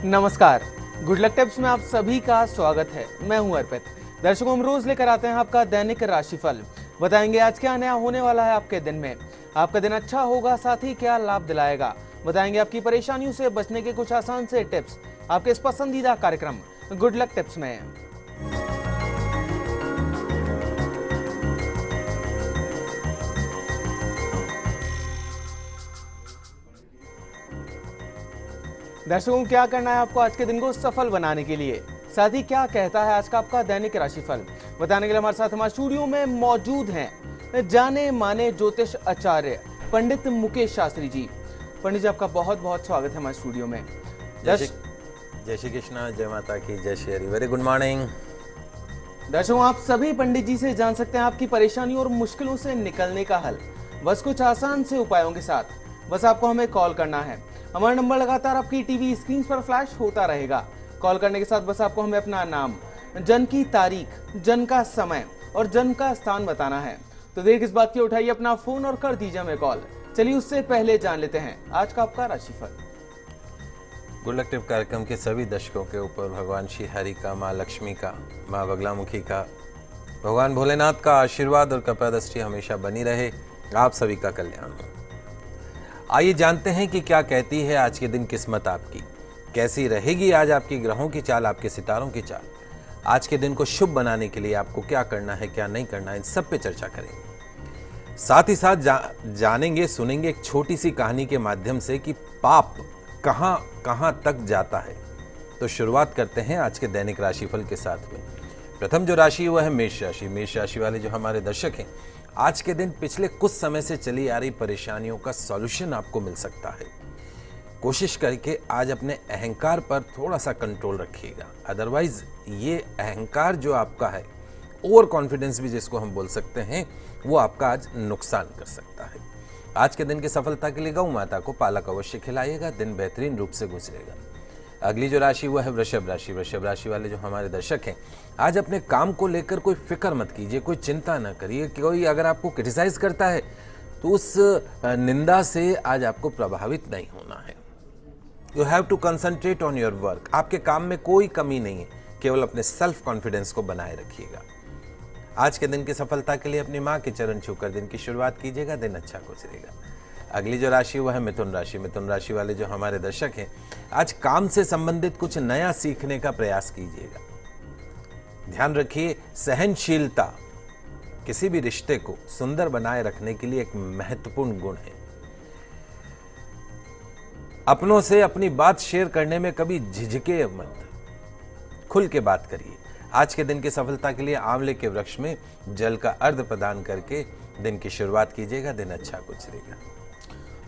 नमस्कार, good luck tips में आप सभी का स्वागत है। मैं हूं अर्पित। दर्शकों, हम रोज लेकर आते हैं आपका दैनिक राशिफल। बताएंगे आज क्या नया होने वाला है आपके दिन में, आपका दिन अच्छा होगा, साथ ही क्या लाभ दिलाएगा। बताएंगे आपकी परेशानियों से बचने के कुछ आसान से टिप्स आपके इस पसंदीदा कार्यक्रम गुड लक टिप्स में। दर्शकों, क्या करना है आपको आज के दिन को सफल बनाने के लिए, साथ ही क्या कहता है आज का आपका दैनिक राशिफल, बताने के लिए हमारे साथ हमारे स्टूडियो में मौजूद हैं जाने माने ज्योतिष आचार्य पंडित मुकेश शास्त्री जी। पंडित जी, आपका बहुत बहुत स्वागत है हमारे स्टूडियो में। जय श्री कृष्णा, जय माता की, जय Shri Hari. Very good morning. दर्शकों, आप सभी पंडित जी से जान सकते हैं आपकी परेशानियों और मुश्किलों से निकलने का हल, बस कुछ आसान से उपायों के साथ। बस आपको हमें कॉल करना है। हमारा नंबर लगातार आपकी टीवी स्क्रीन पर फ्लैश होता रहेगा। कॉल करने के साथ बस आपको हमें अपना नाम, जन्म की तारीख, जन्म का समय और जन्म का स्थान बताना है। तो देर किस बात की, उठाइए अपना फोन और कर दीजिए हमें कॉल। चलिए उससे पहले जान लेते हैं आज का आपका राशिफल। गुड लक टिप कार्यक्रम के सभी दर्शकों के ऊपर भगवान श्री हरि का, माँ लक्ष्मी का, माँ बगलामुखी का, भगवान भोलेनाथ का आशीर्वाद और कृपा दृष्टि हमेशा बनी रहे। आप सभी का कल्याण हो। आइए जानते हैं कि क्या कहती है आज के दिन किस्मत आपकी, कैसी रहेगी आज आपकी ग्रहों की चाल, आपके सितारों की चाल। आज के दिन को शुभ बनाने के लिए आपको क्या करना है, क्या नहीं करना है, इन सब पे चर्चा करेंगे। साथ ही साथ जानेंगे, सुनेंगे एक छोटी सी कहानी के माध्यम से कि पाप कहां कहां तक जाता है। तो शुरुआत करते हैं आज के दैनिक राशिफल के साथ में। प्रथम जो राशि है वह है मेष राशि। मेष राशि वाले जो हमारे दर्शक हैं, आज के दिन पिछले कुछ समय से चली आ रही परेशानियों का सॉल्यूशन आपको मिल सकता है। कोशिश करके आज अपने अहंकार पर थोड़ा सा कंट्रोल रखिएगा, अदरवाइज ये अहंकार जो आपका है, ओवर कॉन्फिडेंस भी जिसको हम बोल सकते हैं, वो आपका आज नुकसान कर सकता है। आज के दिन की सफलता के लिए गौ माता को पालक अवश्य खिलाइएगा, दिन बेहतरीन रूप से गुजरेगा। अगली जो राशि वो है वृषभ राशि। वृषभ राशि वाले जो हमारे दर्शक हैं, आज अपने काम को लेकर कोई फिक्र मत कीजिए, कोई चिंता ना करिए। कोई अगर आपको क्रिटिसाइज करता है तो उस निंदा से आज आपको प्रभावित नहीं होना है। You have to concentrate on your work. आपके काम में कोई कमी नहीं है, केवल अपने सेल्फ कॉन्फिडेंस को बनाए रखिएगा। आज के दिन की सफलता के लिए अपनी माँ के चरण छूकर दिन की शुरुआत कीजिएगा, दिन अच्छा गुजरेगा। अगली जो राशि वह है मिथुन राशि। मिथुन राशि वाले जो हमारे दर्शक हैं, आज काम से संबंधित कुछ नया सीखने का प्रयास कीजिएगा। ध्यान रखिए, सहनशीलता किसी भी रिश्ते को सुंदर बनाए रखने के लिए एक महत्वपूर्ण गुण है। अपनों से अपनी बात शेयर करने में कभी झिझके मत, खुल के बात करिए। आज के दिन की सफलता के लिए आंवले के वृक्ष में जल का अर्घ प्रदान करके दिन की शुरुआत कीजिएगा, दिन अच्छा गुजरेगा।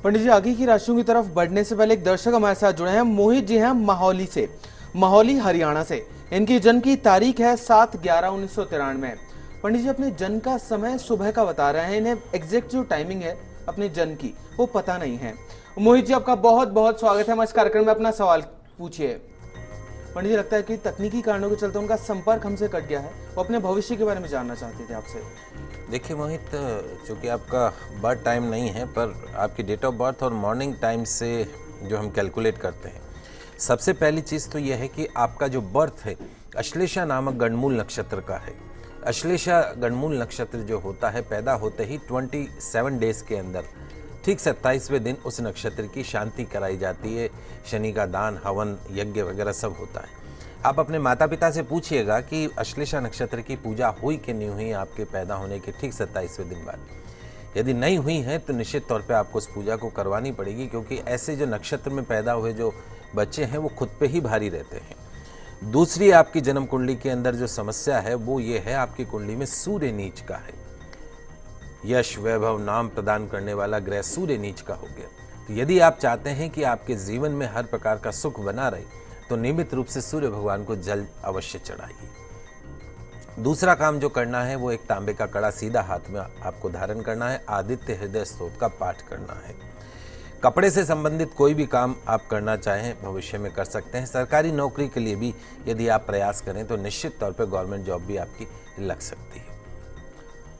पंडित जी, आगे की राशियों की तरफ बढ़ने से पहले एक दर्शक हमारे साथ जुड़े हैं। मोहित जी हैं माहौली से, माहौली हरियाणा से। इनकी जन्म की तारीख है 7/11/1993। पंडित जी, अपने जन्म का समय सुबह का बता रहे हैं। इन्हें एग्जैक्ट जो टाइमिंग है अपने जन्म की वो पता नहीं है। मोहित जी, आपका बहुत बहुत स्वागत है हमारे इस कार्यक्रम में। अपना सवाल पूछिए। पंडित जी, लगता है कि तकनीकी कारणों के चलते उनका संपर्क हमसे कट गया है। वो अपने भविष्य के बारे में जानना चाहते थे आपसे। देखिए मोहित, चूँकि आपका बर्थ टाइम नहीं है, पर आपकी डेट ऑफ बर्थ और मॉर्निंग टाइम से जो हम कैलकुलेट करते हैं, सबसे पहली चीज़ तो यह है कि आपका जो बर्थ है अश्लेषा नामक गणमूल नक्षत्र का है। अश्लेषा गणमूल नक्षत्र जो होता है, पैदा होते ही 27 डेज के अंदर ठीक 27वें दिन उस नक्षत्र की शांति कराई जाती है। शनि का दान, हवन, यज्ञ वगैरह सब होता है। आप अपने माता पिता से पूछिएगा कि अश्लेषा नक्षत्र की पूजा हुई कि नहीं हुई आपके पैदा होने के ठीक 27वें दिन बाद। यदि नहीं हुई है तो निश्चित तौर पे आपको उस पूजा को करवानी पड़ेगी, क्योंकि ऐसे जो नक्षत्र में पैदा हुए जो बच्चे हैं वो खुद पे ही भारी रहते हैं। दूसरी आपकी जन्म कुंडली के अंदर जो समस्या है वो ये है, आपकी कुंडली में सूर्य नीच का है। यश, वैभव, नाम प्रदान करने वाला ग्रह सूर्य नीच का हो गया। तो यदि आप चाहते हैं कि आपके जीवन में हर प्रकार का सुख बना रहे तो नियमित रूप से सूर्य भगवान को जल अवश्य चढ़ाइए। दूसरा काम जो करना है वो एक तांबे का कड़ा सीधा हाथ में आपको धारण करना है। आदित्य हृदय स्तोत्र का पाठ करना है। कपड़े से संबंधित कोई भी काम आप करना चाहें भविष्य में कर सकते हैं। सरकारी नौकरी के लिए भी यदि आप प्रयास करें तो निश्चित तौर पर गवर्नमेंट जॉब भी आपकी लग सकती है।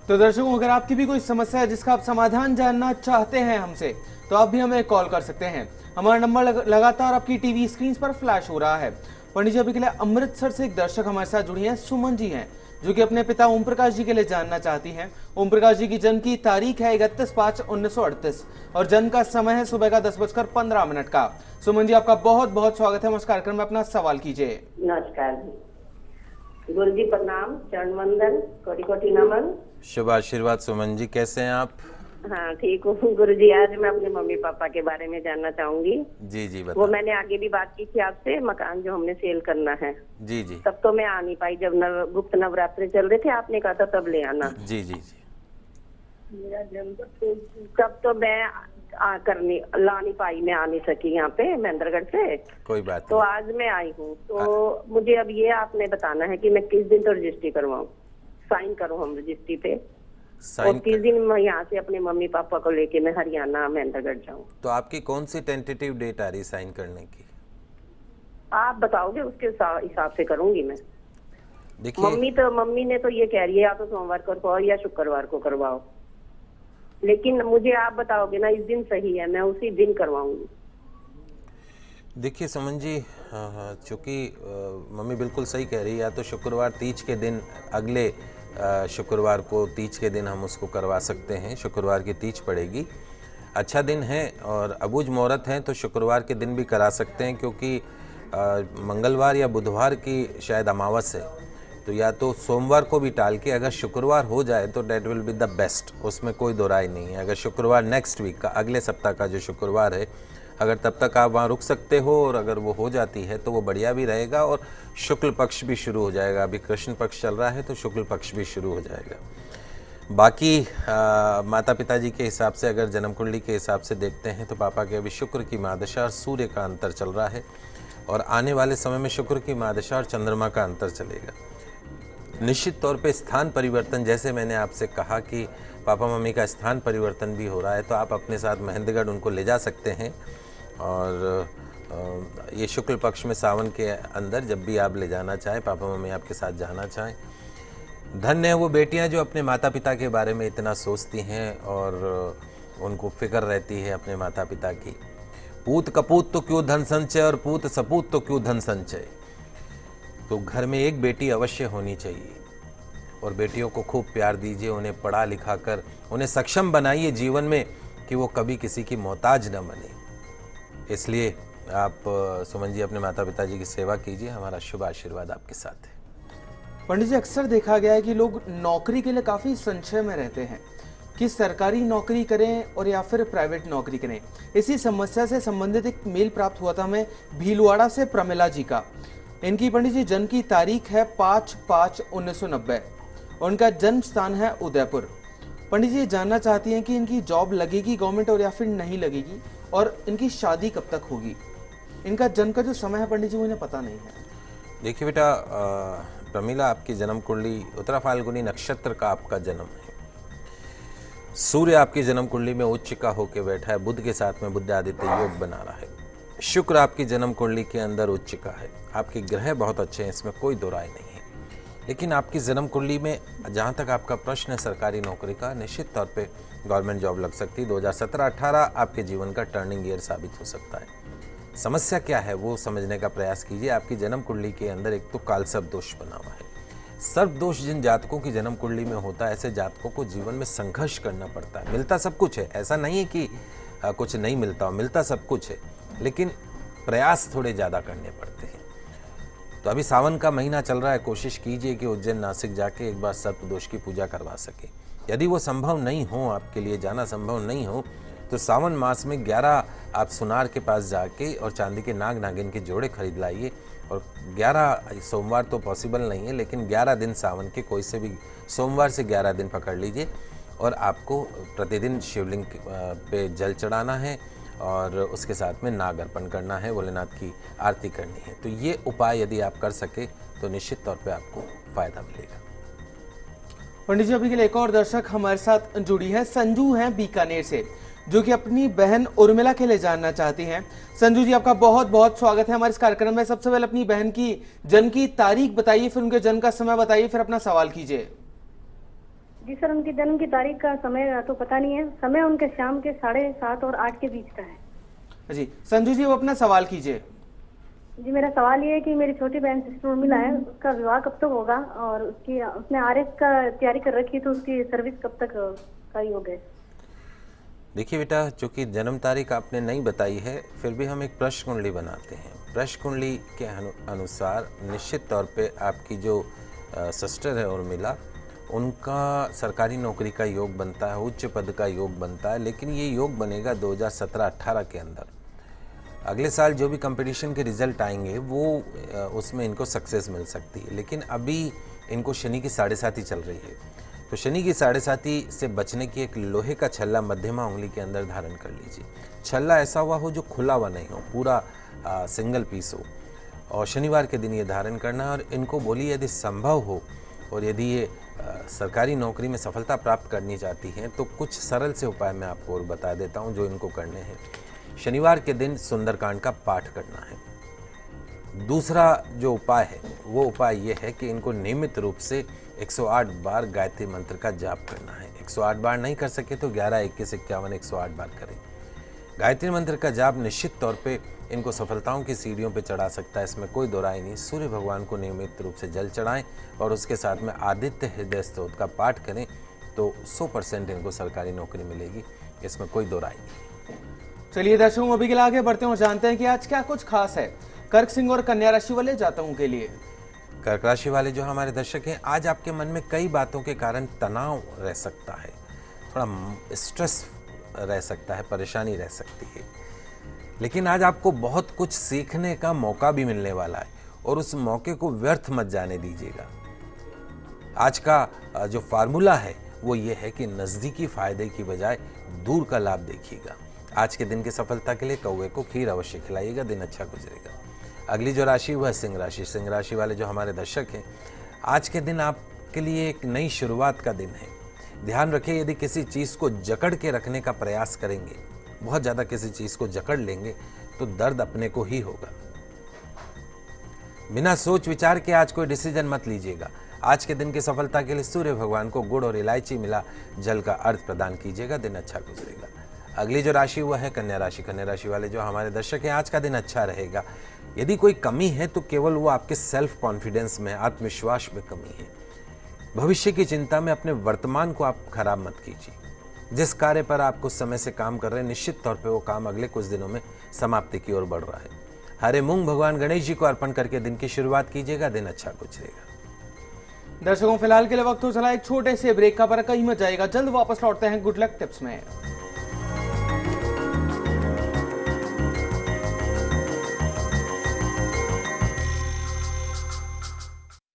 तो दर्शकों, अगर आपकी भी कोई समस्या है जिसका आप समाधान जानना चाहते हैं हमसे, तो आप भी हमें कॉल कर सकते हैं। हमारा नंबर लगातार आपकी टीवी स्क्रीन पर फ्लैश हो रहा है। पंडित जी अभी के लिए अमृतसर से एक दर्शक हमारे साथ जुड़ी हैं, सुमन जी हैं, जो कि अपने पिता ओम प्रकाश जी के लिए जानना चाहती हैं। ओम प्रकाश जी की जन्म की तारीख है 31/5/1938 और जन्म का समय है सुबह का 10:15 का। सुमन जी, आपका बहुत बहुत स्वागत है। इस कार्यक्रम में अपना सवाल कीजिए। नमस्कार जी, गुरु जी प्रणाम, चरण वंदन, कोटि कोटि नमन। शुभ आशीर्वाद। सुमन जी, कैसे हैं आप? हाँ ठीक हूँ गुरु जी। आज मैं अपने मम्मी पापा के बारे में जानना चाहूंगी। जी जी वो बताओ। मैंने आगे भी बात की थी आपसे, मकान जो हमने सेल करना है। जी जी तब तो मैं आ नहीं पाई, जब गुप्त नवरात्रि चल रहे थे, आपने कहा था तब ले आना। जी जी जी मेरा जन्म तब तो मैं ला नहीं पाई, मैं आ नहीं सकी यहाँ पे महेंद्रगढ़ से। कोई बात तो नहीं। आज मैं आई हूँ, तो मुझे अब ये आपने बताना है कि मैं किस दिन तो रजिस्ट्री करवाऊँ, साइन करूँ हम रजिस्ट्री पे, और साइन किस दिन मैं यहाँ से अपने मम्मी पापा को लेके मैं हरियाणा महेंद्रगढ़ जाऊँ। तो आपकी कौन सी टेंटेटिव डेट आ रही साइन करने की? आप बताओगे, उसके हिसाब से करूंगी मैं। देखिए, मम्मी ने तो ये कह रही है या तो सोमवार को करवाओ या शुक्रवार को करवाओ, लेकिन मुझे आप बताओगे ना इस दिन सही है, मैं उसी दिन करवाऊंगी। देखिए सुमन जी, चूंकि मम्मी बिल्कुल सही कह रही है, या तो शुक्रवार तीज के दिन, अगले शुक्रवार को तीज के दिन हम उसको करवा सकते हैं। शुक्रवार की तीज पड़ेगी, अच्छा दिन है, और अबूझ मुहूर्त हैं तो शुक्रवार के दिन भी करा सकते हैं, क्योंकि मंगलवार या बुधवार की शायद अमावस है। तो या तो सोमवार को भी टाल के अगर शुक्रवार हो जाए तो that will be the best, उसमें कोई दो राय नहीं है। अगर शुक्रवार नेक्स्ट वीक का, अगले सप्ताह का जो शुक्रवार है, अगर तब तक आप वहाँ रुक सकते हो और अगर वो हो जाती है तो वो बढ़िया भी रहेगा, और शुक्ल पक्ष भी शुरू हो जाएगा। अभी कृष्ण पक्ष चल रहा है तो शुक्ल पक्ष भी शुरू हो जाएगा। बाकी माता पिताजी के हिसाब से, अगर जन्म कुंडली के हिसाब से देखते हैं तो पापा के अभी शुक्र की महादशा और सूर्य का अंतर चल रहा है, और आने वाले समय में शुक्र की महादशा और चंद्रमा का अंतर चलेगा। निश्चित तौर पे स्थान परिवर्तन, जैसे मैंने आपसे कहा कि पापा मम्मी का स्थान परिवर्तन भी हो रहा है, तो आप अपने साथ महेंद्रगढ़ उनको ले जा सकते हैं, और ये शुक्ल पक्ष में सावन के अंदर जब भी आप ले जाना चाहें, पापा मम्मी आपके साथ जाना चाहें। धन्य है वो बेटियां जो अपने माता पिता के बारे में इतना सोचती हैं और उनको फिक्र रहती है अपने माता पिता की। पूत कपूत तो क्यों धन संचय, और पूत सपूत तो क्यों धन संचय। तो घर में एक बेटी अवश्य होनी चाहिए, और बेटियों को खूब प्यार दीजिए, उन्हें पढ़ा लिखा कर उन्हें सक्षम बनाइए जीवन में, कि वो कभी किसी की मोहताज न बने। इसलिए आप सुमन जी अपने माता पिताजी की सेवा कीजिए, हमारा शुभ आशीर्वाद आपके साथ है। पंडित जी, अक्सर देखा गया है कि लोग नौकरी के लिए काफी संशय में रहते हैं कि सरकारी नौकरी करें और या फिर प्राइवेट नौकरी करें। इसी समस्या से संबंधित एक मेल प्राप्त हुआ था हमें भीलवाड़ा से प्रमिला जी का। इनकी पंडित जी जन्म की तारीख है 5/5/1990 और उनका जन्म स्थान है उदयपुर। पंडित जी जानना चाहती हैं कि इनकी जॉब लगेगी गवर्नमेंट और या फिर नहीं लगेगी, और इनकी शादी कब तक होगी। इनका जन्म का जो समय है पंडित जी वो इन्हें पता नहीं है। देखिए बेटा प्रमिला, आपकी जन्म कुंडली उत्तरा फाल्गुनी नक्षत्र का आपका जन्म है। सूर्य आपकी जन्म कुंडली में उच्च का होकर बैठा है, बुध के साथ में बुध आदित्य योग बना रहा है। शुक्र आपकी जन्म कुंडली के अंदर उच्च का है। आपके ग्रह बहुत अच्छे हैं, इसमें कोई दो राय नहीं है। लेकिन आपकी जन्म कुंडली में जहाँ तक आपका प्रश्न है सरकारी नौकरी का, निश्चित तौर पे गवर्नमेंट जॉब लग सकती है। 2017-18 आपके जीवन का टर्निंग ईयर साबित हो सकता है। समस्या क्या है वो समझने का प्रयास कीजिए। आपकी जन्म कुंडली के अंदर एक तो कालसर्प दोष बना हुआ है। सर्प दोष जिन जातकों की जन्म कुंडली में होता है, ऐसे जातकों को जीवन में संघर्ष करना पड़ता है। मिलता सब कुछ है, ऐसा नहीं है कि कुछ नहीं मिलता हो, मिलता सब कुछ है, लेकिन प्रयास थोड़े ज़्यादा करने पड़ते हैं। तो अभी सावन का महीना चल रहा है, कोशिश कीजिए कि उज्जैन नासिक जाके एक बार सर्प दोष की पूजा करवा सके। यदि वो संभव नहीं हो, आपके लिए जाना संभव नहीं हो, तो सावन मास में 11 आप सुनार के पास जाके और चांदी के नाग नागिन के जोड़े खरीद लाइए, और 11 सोमवार तो पॉसिबल नहीं है, लेकिन 11 दिन सावन के कोई से भी सोमवार से 11 दिन पकड़ लीजिए, और आपको प्रतिदिन शिवलिंग पे जल चढ़ाना है और उसके साथ में नाग अर्पण करना है, भोलेनाथ की आरती करनी है। तो ये उपाय यदि आप कर सके तो निश्चित तौर पे आपको फायदा मिलेगा। पंडित जी अभी के लिए एक और दर्शक हमारे साथ जुड़ी है, संजू हैं बीकानेर से, जो कि अपनी बहन उर्मिला के लिए जानना चाहती हैं। संजू जी, आपका बहुत बहुत स्वागत है हमारे इस कार्यक्रम में। सबसे पहले अपनी बहन की जन्म की तारीख बताइए, फिर उनके जन्म का समय बताइए, फिर अपना सवाल कीजिए। जी सर, उनकी जन्म की तारीख का समय तो पता नहीं है। समय उनके शाम के 7:30 और 8 के बीच का है। जी संजू जी, अब अपना सवाल कीजिए। जी मेरा सवाल ये है कि मेरी छोटी बहन सिस्टर उर्मिला है, उसका विवाह कब तक होगा और उसने आरएस का तैयारी कर रखी है, तो उसकी सर्विस कब तक का ही होगा? देखिए बेटा, चूंकि जन्म तारीख आपने नहीं बताई है, फिर भी हम एक प्रश्न कुंडली बनाते हैं। प्रश्न कुंडली के अनुसार निश्चित तौर पे आपकी जो सिस्टर है उर्मिला, उनका सरकारी नौकरी का योग बनता है, उच्च पद का योग बनता है, लेकिन ये योग बनेगा 2017-18 के अंदर। अगले साल जो भी कंपटीशन के रिजल्ट आएंगे वो उसमें इनको सक्सेस मिल सकती है, लेकिन अभी इनको शनि की 7.5 चल रही है। तो शनि की 7.5 से बचने की एक लोहे का छल्ला मध्यमा उंगली के अंदर धारण कर लीजिए। छल्ला ऐसा हुआ हो जो खुला हुआ नहीं हो, पूरा सिंगल पीस हो, और शनिवार के दिन ये धारण करना है। और इनको बोलिए यदि संभव हो और यदि ये सरकारी नौकरी में सफलता प्राप्त करनी चाहती हैं तो कुछ सरल से उपाय मैं आपको और बता देता हूँ जो इनको करने हैं। शनिवार के दिन सुंदरकांड का पाठ करना है। दूसरा जो उपाय है वो उपाय ये है कि इनको नियमित रूप से 108 बार गायत्री मंत्र का जाप करना है। 108 बार नहीं कर सके तो 11, 21, 51, 108 बार करें। गायत्री मंत्र का जाप निश्चित तौर पे इनको सफलताओं की सीढ़ियों पे चढ़ा सकता है, इसमें कोई दो राय नहीं। सूर्य भगवान को नियमित रूप से जल चढ़ाएं और उसके साथ में आदित्य हृदय स्तोत्र का पाठ करें तो 100% इनको सरकारी नौकरी मिलेगी, इसमें कोई दो राय नहीं। चलिए दर्शकों, अभी के लिए आगे बढ़ते हैं और जानते हैं कि आज क्या कुछ खास है कर्क सिंह और कन्या राशि वाले जातकों के लिए। कर्क राशि वाले जो हमारे दर्शक हैं, आज आपके मन में कई बातों के कारण तनाव रह सकता है, थोड़ा स्ट्रेस रह सकता है, परेशानी रह सकती है, लेकिन आज आपको बहुत कुछ सीखने का मौका भी मिलने वाला है और उस मौके को व्यर्थ मत जाने दीजिएगा। आज का जो फार्मूला है वो ये है कि नजदीकी फायदे की बजाय दूर का लाभ देखिएगा। आज के दिन की सफलता के लिए कौवे को खीर अवश्य खिलाइएगा, दिन अच्छा गुजरेगा। अगली जो राशि वह सिंह राशि। सिंह राशि वाले जो हमारे दर्शक हैं, आज के दिन आपके लिए एक नई शुरुआत का दिन है। ध्यान रखें, यदि किसी चीज़ को जकड़ के रखने का प्रयास करेंगे, बहुत ज़्यादा किसी चीज़ को जकड़ लेंगे तो दर्द अपने को ही होगा। बिना सोच विचार के आज कोई डिसीजन मत लीजिएगा। आज के दिन की सफलता के लिए सूर्य भगवान को गुड़ और इलायची मिला जल का अर्घ प्रदान कीजिएगा, दिन अच्छा गुजरेगा। अगली जो राशि वह है कन्या राशि। कन्या राशि वाले जो हमारे दर्शक हैं, आज का दिन अच्छा रहेगा। यदि कोई कमी है तो केवल वो आपके सेल्फ कॉन्फिडेंस में, आत्मविश्वास में कमी है। भविष्य की चिंता में अपने वर्तमान को आप खराब मत कीजिए। जिस कार्य पर आप कुछ समय से काम कर रहे हैं, निश्चित तौर पे वो काम अगले कुछ दिनों में समाप्ति की ओर बढ़ रहा है। हरे मूंग भगवान गणेश जी को अर्पण करके दिन की शुरुआत कीजिएगा, दिन अच्छा गुजरेगा। दर्शकों, फिलहाल के लिए वक्त हो चला एक छोटे से ब्रेक का, पर कहीं मत जाएगा, जल्द वापस लौटते हैं गुड लक टिप्स में।